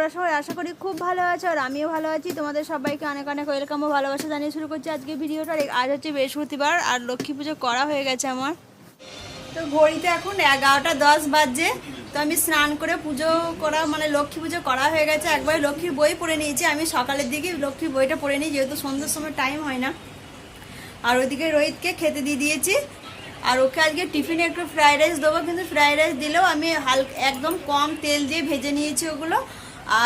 তোমরা সবাই আশা করি খুব ভালো আছো আর আমিও ভালো আছি। তোমাদের সবাইকে অনেক অনেক ওয়েলকাম ও ভালোবাসা জানিয়ে শুরু করছি আজকে ভিডিওটা। আজ হচ্ছে বৃহস্পতিবার আর লক্ষ্মী পুজো করা হয়ে গেছে আমার। তো ঘড়িতে এখন 11:10 বাজে। তো আমি স্নান করে পুজো করা মানে লক্ষ্মী পুজো করা হয়ে গেছে। একবার লক্ষ্মীর বই পড়ে নিয়েছি আমি, সকালের দিকে লক্ষ্মীর বইটা পড়ে নিই যেহেতু সন্ধ্যার সময় টাইম হয় না। আর ওইদিকে রোহিতকে খেতে দিয়ে দিয়েছি। আর ওকে আজকে টিফিনে একটু ফ্রাইড রাইস দেবো, কিন্তু ফ্রাইড রাইস দিলেও আমি হালকা একদম কম তেল দিয়ে ভেজে নিয়েছি ওগুলো।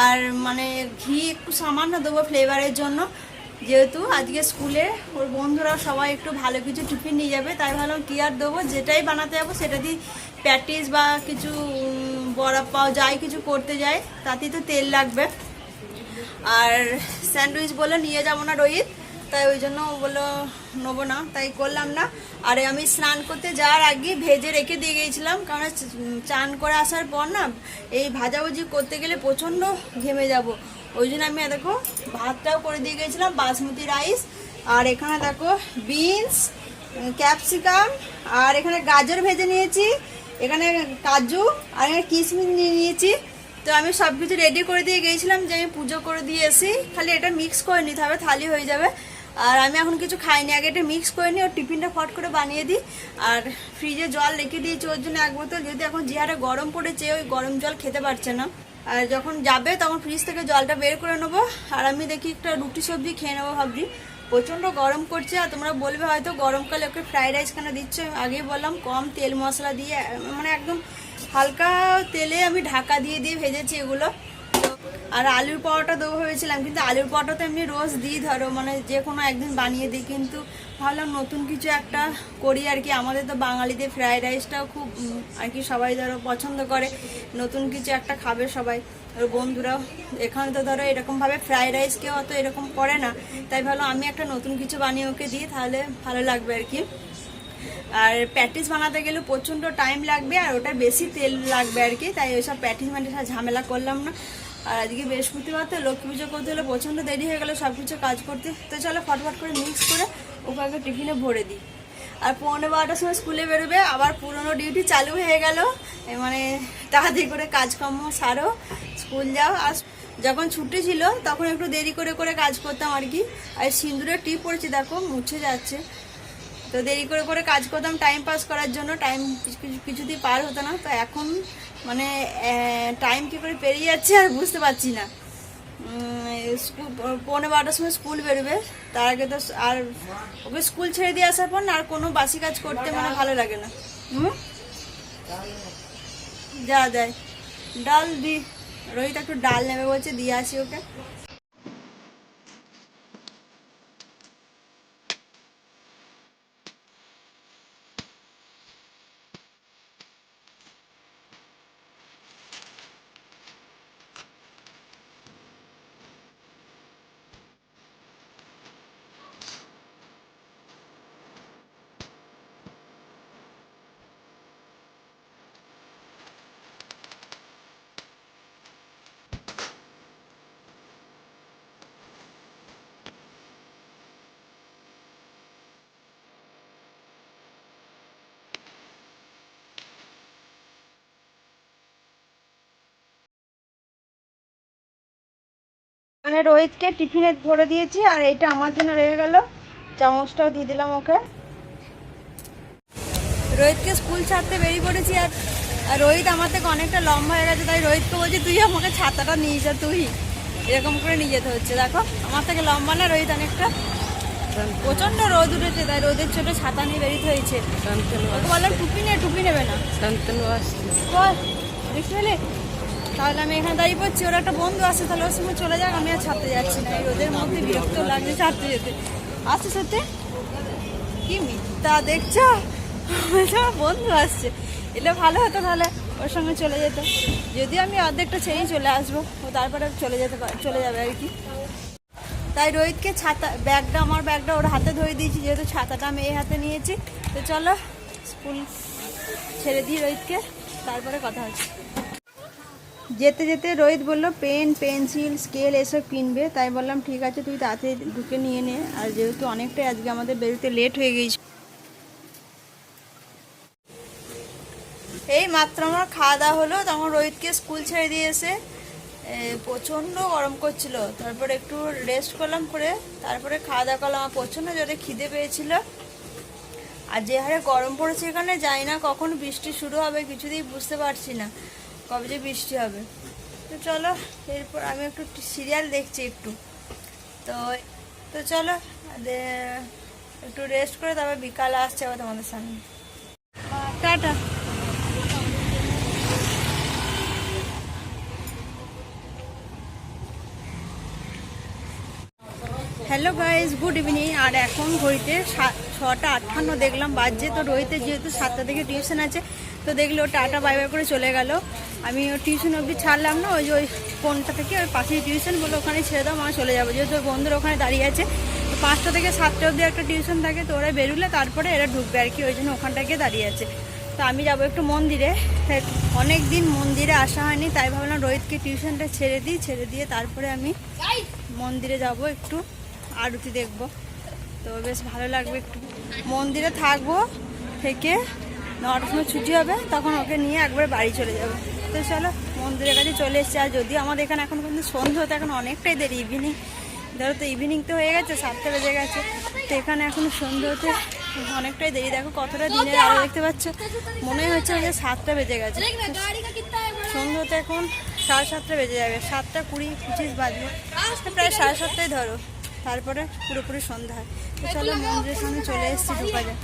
আর মানে ঘি একটু সামান্য দেবো ফ্লেভারের জন্য, যেহেতু আজকে স্কুলে ওর বন্ধুরা সবাই একটু ভালো কিছু টিফিন নিয়ে যাবে, তাই ভাবলাম কি আর দেবো, যেটাই বানাতে যাবো সেটা দিয়ে প্যাটিস বা কিছু বড়া পাও যাই কিছু করতে যাই তাতেই তো তেল লাগবে। আর স্যান্ডউইচ বলে নিয়ে যাবো না রোহিত, তাই ওই জন্য বললো নেবো না, তাই করলাম না। আর আমি স্নান করতে যাওয়ার আগে ভেজে রেখে দিয়ে গিয়েছিলাম, কারণ চান করে আসার পর না এই ভাজাভুজি করতে গেলে প্রচণ্ড ঘেমে যাব, ওই জন্য আমি দেখো ভাতটাও করে দিয়ে গিয়েছিলাম বাসমতি রাইস। আর এখানে দেখো বিনস, ক্যাপসিকাম, আর এখানে গাজর ভেজে নিয়েছি, এখানে কাজু আর এখানে কিশমিশ নিয়ে নিয়েছি। তো আমি সব কিছু রেডি করে দিয়ে গিয়েছিলাম যে আমি পুজো করে দিয়ে এসি, খালি এটা মিক্স করে নিতে হবে, থালি হয়ে যাবে। আর আমি এখন কিছু খাইনি, আগে এটা মিক্স করে নিই, ওর টিফিনটা ফট করে বানিয়ে দিই। আর ফ্রিজে জল রেখে দিয়েছি ওর জন্য 1 বোতল, যেহেতু এখন যে হারে গরম পড়েছে ওই গরম জল খেতে পারছে না। আর যখন যাবে তখন ফ্রিজ থেকে জলটা বের করে নেবো। আর আমি দেখি একটা রুটি সবজি খেয়ে নেবো ভাবছি, প্রচণ্ড গরম করছে। আর তোমরা বলবে হয়তো গরমকালে ওকে ফ্রাইড রাইস কেন দিচ্ছ, আগেই বললাম কম তেল মশলা দিয়ে মানে একদম হালকা তেলে আমি ঢাকা দিয়ে দিয়ে ভেজেছি এগুলো। আর আলুর পরোটা দেবো ভেবেছিলাম, কিন্তু আলুর পরোটা তো এমনি রোজ দিই ধরো, মানে যে কোনো একদিন বানিয়ে দিই, কিন্তু ভাবলাম নতুন কিছু একটা করি আর কি। আমাদের তো বাঙালিদের ফ্রাইড রাইসটাও খুব আর কি সবাই ধরো পছন্দ করে, নতুন কিছু একটা খাবে সবাই বন্ধুরাও। এখানে তো ধরো এরকমভাবে ফ্রাইড রাইস কেউ অত এরকম করে না, তাই ভাবলাম আমি একটা নতুন কিছু বানিয়ে ওকে দিই, তাহলে ভালো লাগবে আর কি। আর প্যাটিস বানাতে গেলে প্রচণ্ড টাইম লাগবে আর ওটা বেশি তেল লাগবে আর কি, তাই ওইসব প্যাটিস আর ঝামেলা করলাম না। আর আজকে বৃহস্পতিবার তো লক্ষ্মী পুজো করতে হলে প্রচণ্ড দেরি হয়ে গেলো সব কিছু কাজ করতে, তো চলো ফটফট করে মিক্স করে ওকে আগে টিফিনে ভরে দিই। আর 11:15টার সময় স্কুলে বেরোবে, আবার পুরনো ডিউটি চালু হয়ে গেল, মানে তাড়াতাড়ি করে কাজকর্ম সারো, স্কুল যাও। আর যখন ছুটি ছিল তখন একটু দেরি করে করে কাজ করতাম আর কি। আর সিঁদুরের টিপ পড়েছি দেখো, মুছে যাচ্ছে, তো দেরি করে করে কাজ করতাম টাইম পাস করার জন্য, টাইম কিছুতেই পার হতো না। তো এখন মানে টাইম কী করে পেরিয়ে যাচ্ছে আর বুঝতে পারছি না। স্কুল 11:15টার সময় স্কুল বেরোবে, তার আগে তো আর ওকে স্কুল ছেড়ে দিয়ে আসার পর না আর কোনো বাসি কাজ করতে মানে ভালো লাগে না। যা দেয় ডাল দি, রোহিত একটু ডাল নেবে বলছে, দিয়ে আসি ওকে। মানে রোহিতকে টিফিনে ভরে দিয়েছি, আর এইটা আমার জন্য রয়ে গেল, চামচটাও দিয়ে দিলাম ওকে। রোহিতকে স্কুল ছাড়তে বেরিয়ে পড়েছি। আর রোহিত আমার থেকে অনেকটা লম্বা হয়ে গেছে, তাই রোহিতকে বলছি তুই আমাকে ছাতাটা নিয়ে যা, তুই এরকম করে নিয়ে যেতে হচ্ছে। দেখো আমার থেকে লম্বা না রোহিত অনেকটা, প্রচন্ড রোদ উঠেছে তাই রোদের ছোট ছাতা নিয়ে বেরিয়ে হয়েছে। ওকে বললাম টুপি নেবে না, দেখতে পেলে? তাহলে আমি এখানে দাঁড়িয়ে পড়ছি, ওর একটা বন্ধু আসছে, তাহলে ওর সঙ্গে চলে যাক, আমি আর ছাড়তে যাচ্ছি না, এই রোদের মধ্যে বিরক্ত লাগছে ছাড়তে যেতে। আসছে সত্যি কি মিথ্যা দেখছো, বন্ধু আসছে, এলে ভালো হতো, তাহলে ওর সঙ্গে চলে যেত, যদিও আমি অর্ধেকটা ছেড়েই চলে আসবো, ও তারপরে চলে যাবে আর কি। তাই রোহিতকে ছাতা আমার ব্যাগটা ওর হাতে ধরে দিয়েছি, যেহেতু ছাতাটা আমি এই হাতে নিয়েছি। তো চলো স্কুল ছেড়ে দিই রোহিতকে, তারপরে কথা হচ্ছে। যেতে যেতে রোহিত বললো পেন, পেন্সিল, স্কেল এসব কিনবে, তাই বললাম ঠিক আছে তুই তাড়াতাড়ি ঢুকে নিয়ে নে। আর যেহেতু অনেকটাই আজকে আমাদের বেরোতে লেট হয়ে গেছে, এই মাত্র আমার খাওয়া দাওয়া হলো, তখন রোহিতকে স্কুল ছেড়ে দিয়ে এসে প্রচণ্ড গরম করছিল, তারপরে একটু রেস্ট করলাম, করে তারপরে খাওয়া দাওয়া করলাম। আমার প্রচণ্ড জোরে খিদে পেয়েছিল। আর যে হারে গরম পড়েছে এখানে, জানি না কখন বৃষ্টি শুরু হবে, কিছুতেই বুঝতে পারছি না কবে যে বৃষ্টি হবে। তো চলো, এরপর আমি একটু সিরিয়াল দেখছি একটু। তো তো চলো একটু রেস্ট করে তারপর বিকালে আসছে আবার তোমাদের সামনে। Tata. Hello guys, good evening. আর এখন ঘড়িতে 6:58 দেখলাম বাজছে। তো রোহিতের যেহেতু 7টা থেকে টিউশন আছে, তো দেখলো টাটা বাই বাই করে চলে গেল। আমি ওর টিউশন অবধি ছাড়লাম না, ওই কোনটা থেকে ওই পাশেই টিউশন বলে ওখানে ছেড়ে দাও, মা চলে যাবো, যেহেতু ওর বন্ধুর ওখানে দাঁড়িয়ে আছে। তো 5টা থেকে 7টা অবধি একটা টিউশন থাকে, তো ওরা বেরোলে তারপরে এরা ঢুকবে আর কি, ওই জন্য ওখানটাকে দাঁড়িয়ে আছে। তো আমি যাবো একটু মন্দিরে, অনেক দিন মন্দিরে আসা হয়নি, তাই ভাবলাম রোহিতকে টিউশনটা ছেড়ে দিয়ে তারপরে আমি মন্দিরে যাব, একটু আরতি দেখবো। তো বেশ ভালো লাগবে, একটু মন্দিরে থাকবো, থেকে 9টার সময় ছুটি হবে, তখন ওকে নিয়ে একবার বাড়ি চলে যাবো। তো চলো, মন্দিরের কাছে চলে এসেছি। আর যদিও আমাদের এখানে এখন কিন্তু সন্ধ্যে হতে এখন অনেকটাই দেরি, ইভিনিং ধরো, তো ইভিনিং তো হয়ে গেছে, 7টা বেজে গেছে। তো এখানে এখন সন্ধ্যে হতে অনেকটাই দেরি। দেখো কতটা দিনের আলো দেখতে পাচ্ছ, মনে হচ্ছে যে 7টা বেজে গেছে। সন্ধ্যে হতে এখন 7:30 বেজে যাবে, 7:20-25 বাজবে, প্রায় 7:30টাই ধরো, তারপরে পুরোপুরি সন্ধ্যা হয়। তো চলো, মন্দিরের সামনে চলে এসেছি, ঢোকা যায়।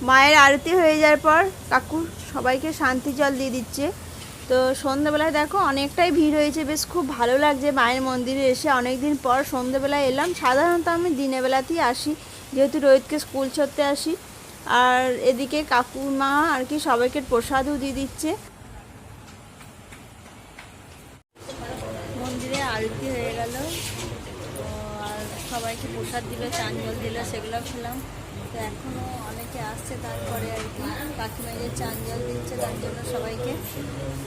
মায়ের আরতি হয়ে যাওয়ার পর কাকু সবাইকে শান্তি জল দিয়ে দিচ্ছে। তো সন্ধ্যাবেলায় দেখো অনেকটাই ভিড় হয়েছে, বেশ খুব ভালো লাগছে মায়ের মন্দিরে এসে। অনেক দিন পর সন্ধ্যাবেলায় এলাম। সাধারণত আমি দিনের বেলাতেই আসি, যেহেতু রোহিতকে স্কুল ছাড়তে আসি। আর এদিকে কাকুমা আর কি সবাইকে প্রসাদও দিয়ে দিচ্ছে। মন্দিরে আরতি হয়ে গেল, আর সবাইকে প্রসাদ দিল, চান জল দিল, সেগুলো খেলাম। তো এখনও অনেকে আসছে, তারপরে আর কি কাকিমা যে চান জল দিচ্ছে তার জন্য সবাইকে।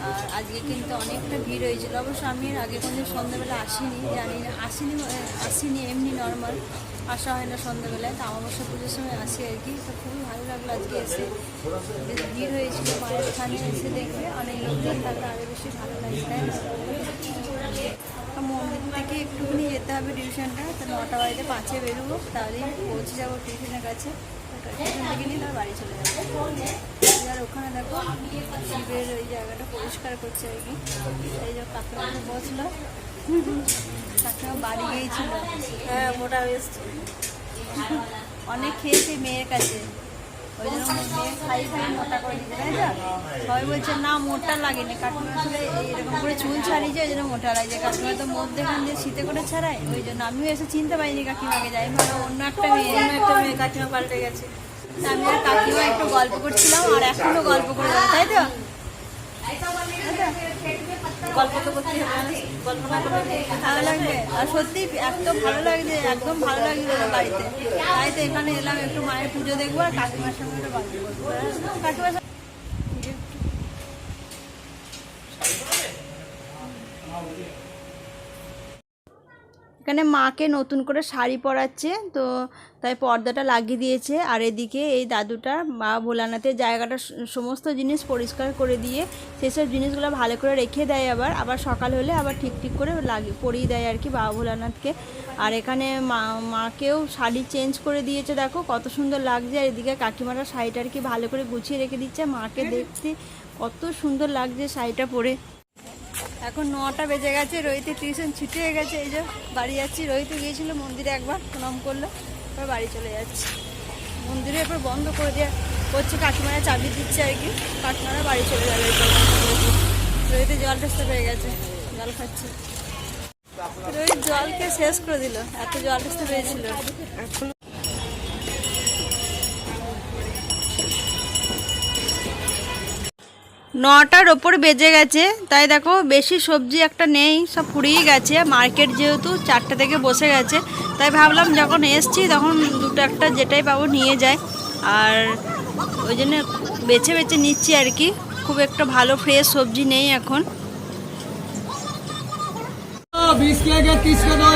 আর আজকে কিন্তু অনেকটা ভিড় হয়েছিল। অবশ্য আমি এর আগে কোনো সন্ধ্যাবেলা আসিনি, জানি না, আসিনি এমনি নর্মাল আসা হয় না সন্ধ্যাবেলায়। তো অমাবস্যা পুজোর সময় আসি আর কি। তো খুবই ভালো লাগলো আজকে এসে, বেশ ভিড় হয়েছিল। মায়ের ওখানে এসে দেখবে অনেক লোকজন থাকলে আরও বেশি ভালো লাগে, তাই না? মন্দির থেকে একটুখানি যেতে হবে টিউশনটা, তো 9টা বাজে 5-এ বেরোবো, তাহলেই পৌঁছে যাবো টিউশনের কাছে। টিউশন থেকে নিয়ে তার বাড়ি চলে যাবো। আর ওখানে দেখো শিবের ওই জায়গাটা পরিষ্কার করছে আর কি। এই যে কাকিমাকে বসলো, কাকিমা বাড়ি গিয়েছিল। হ্যাঁ, মোটা হয়েছে, অনেক খেয়েছে মেয়ের কাছে, ওই জন্য মেয়ে খাই মোটা করে দিতে, তাই না? সবাই বলছে না মোটা লাগেনি, কাকিমা আসলে এরকম করে চুল ছাড়িয়েছে, ওই জন্য মোটা লাগছে। কাকিমা তো মধ্যে এখান দিয়ে শীতে করে ছাড়ায়, ওই জন্য আমিও এসে চিনতে পারিনি কাকিমাকে, যাই মানে অন্য একটা মেয়ে কাকিমা পাল্টে গেছে। আমি আর কাকিমা একটু গল্প করছিলাম, আর এখনো গল্প করে যাবো, তাই তো? গল্প তো করতে ভালো লাগবে। আর সত্যি এত ভালো লাগছে, একদম ভালো লাগছে বাড়িতে। তাই তো এখানে এলাম, একটু মায়ের পুজো দেখবো আর কাকিমার সঙ্গে একটু গল্প করবো। কাকিমার এখানে মাকে নতুন করে শাড়ি পরাচ্ছে, তো তাই পর্দাটা লাগিয়ে দিয়েছে। আর এদিকে এই দাদুটা মা ভোলানাথের জায়গাটা সমস্ত জিনিস পরিষ্কার করে দিয়ে সেসব জিনিসগুলো ভালো করে রেখে দেয়, আবার সকাল হলে আবার ঠিক করে পরিয়ে দেয় আর কি বাবা ভোলানাথকে। আর এখানে মাকেও শাড়ি চেঞ্জ করে দিয়েছে, দেখো কত সুন্দর লাগছে। আর এদিকে কাকিমারা শাড়িটা আর কি ভালো করে গুছিয়ে রেখে দিচ্ছে, মাকে দেখতে কত সুন্দর লাগছে শাড়িটা পরে। এখন 9টা বেজে গেছে, রোহিতের টিউশন ছুটি হয়ে গেছে, এই যে বাড়ি যাচ্ছি। রোহিত গিয়েছিল মন্দিরে, একবার প্রণাম করলো, এবার বাড়ি চলে যাচ্ছি। মন্দিরে এবার বন্ধ করে দেওয়া করছে, কাকিমারা চাবি দিচ্ছে আর কি, কাকিমারা বাড়ি চলে যাবে। রোহিতে জল টেস্ট পেয়ে গেছে, জল খাচ্ছে। রোহিত জলকে শেষ করে দিল, এত জল টেস্ট পেয়েছিল। 9টার ওপর বেজে গেছে, তাই দেখো বেশি সবজি একটা নেই, সব ফুরিয়ে গেছে। মার্কেট যেহেতু 4টা থেকে বসে গেছে, তাই ভাবলাম যখন এসছি তখন দুটো একটা যেটাই পাবো নিয়ে যায়। আর ওই জন্য বেছে বেছে নিচ্ছি আর কি, খুব একটা ভালো ফ্রেশ সবজি নেই এখন। 20 का 30 का दो।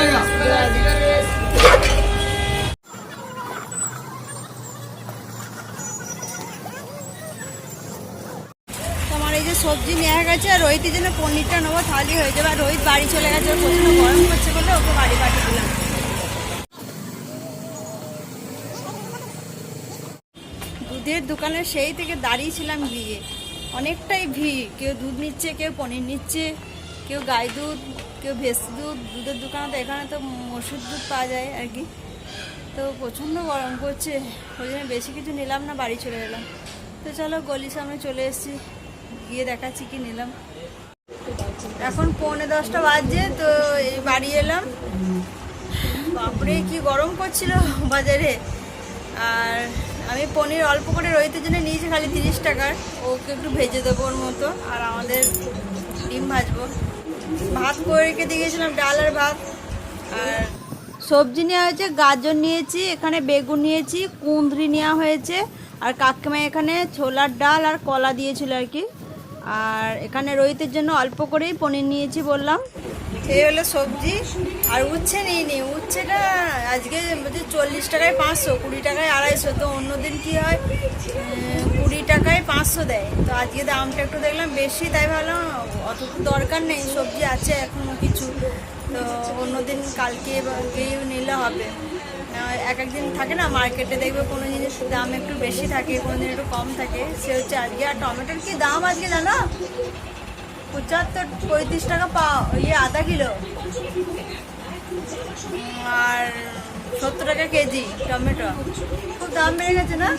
তোমার এই যে সবজি নেওয়া গেছে, আর রোহিতের জন্য পনিরটা নেবো, থালি হয়ে যাবে। আর রোহিত বাড়ি চলে গেছে, ওর প্রচন্ড গরম করছে বলে ওকে বাড়ি পাঠিয়ে দিলাম। দুধের দোকানে সেই থেকে দাঁড়িয়েছিলাম গিয়ে, অনেকটাই ভিড়। কেউ দুধ নিচ্ছে, কেউ পনির নিচ্ছে, কেউ গাই দুধ, কেউ ভেজ দুধ। দুধের দোকানে তো এখানে তো মসুর দুধ পাওয়া যায় আর কি। তো প্রচণ্ড গরম করছে, ওই জন্য বেশি কিছু নিলাম না, বাড়ি চলে এলাম। তো চলো গলির সামনে চলে এসেছি, গিয়ে দেখাচ্ছি কি নিলাম। এখন 9:45 বাজছে, তো এই বাড়ি এলাম। বাপরে কি গরম করছিল বাজারে। আর আমি পনির অল্প করে রোহিতের জন্য নিয়েছি, খালি 30 টাকার। ওকে একটু ভেজে দেবো ওর মতো, আর আমাদের ডিম ভাজবো। ভাত করে রেখে দিয়ে গেছিলাম, ডাল আর ভাত। আর সবজি নেওয়া হয়েছে, গাজর নিয়েছি, এখানে বেগুন নিয়েছি, কুঁদরি নেওয়া হয়েছে। আর কাকিমা এখানে ছোলার ডাল আর কলা দিয়েছিল আর কি। আর এখানে রোহিতের জন্য অল্প করেই পনির নিয়েছি বললাম। এই হলো সবজি। আর উচ্ছে নিইনি, উচ্ছেটা আজকে 40 টাকায় 500, 20 টাকায় 250। তো অন্যদিন কি হয় 20 টাকায় 500 দেয়, তো আজকে দামটা একটু দেখলাম বেশি, তাই ভাবলাম অত দরকার নেই, সবজি আছে এখনও কিছু। তো অন্যদিন কালকে বা কেউ নিলে হবে। এক একদিন থাকে না মার্কেটে, দেখবে কোনো জিনিস দাম একটু বেশি থাকে, কোনো দিন একটু কম থাকে, সে হচ্ছে আজকে। আর টমেটোর কি দাম আজকে জানো? 35 টাকা পাও, আধা কিলো। আর 70 টাকা কেজি টমেটো, খুব দাম বেড়ে গেছে না?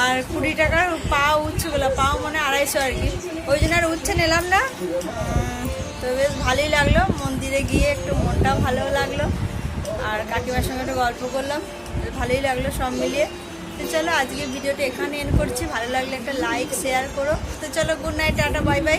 আর 20 টাকার পাও উচ্ছেগুলো, পাও মানে 250 আর কি। ওই জন্য আর উচ্ছে নিলাম না। তো বেশ ভালোই লাগলো, মন্দিরে গিয়ে একটু মনটাও ভালো লাগলো। আর কাকিমার সঙ্গে একটু গল্প করলাম, ভালোই লাগলো সব মিলিয়ে। তো চলো আজকে ভিডিওটা এখানে এন্ড করছি, ভালো লাগলে একটা লাইক শেয়ার করো। তো চলো good night, tata, bye bye.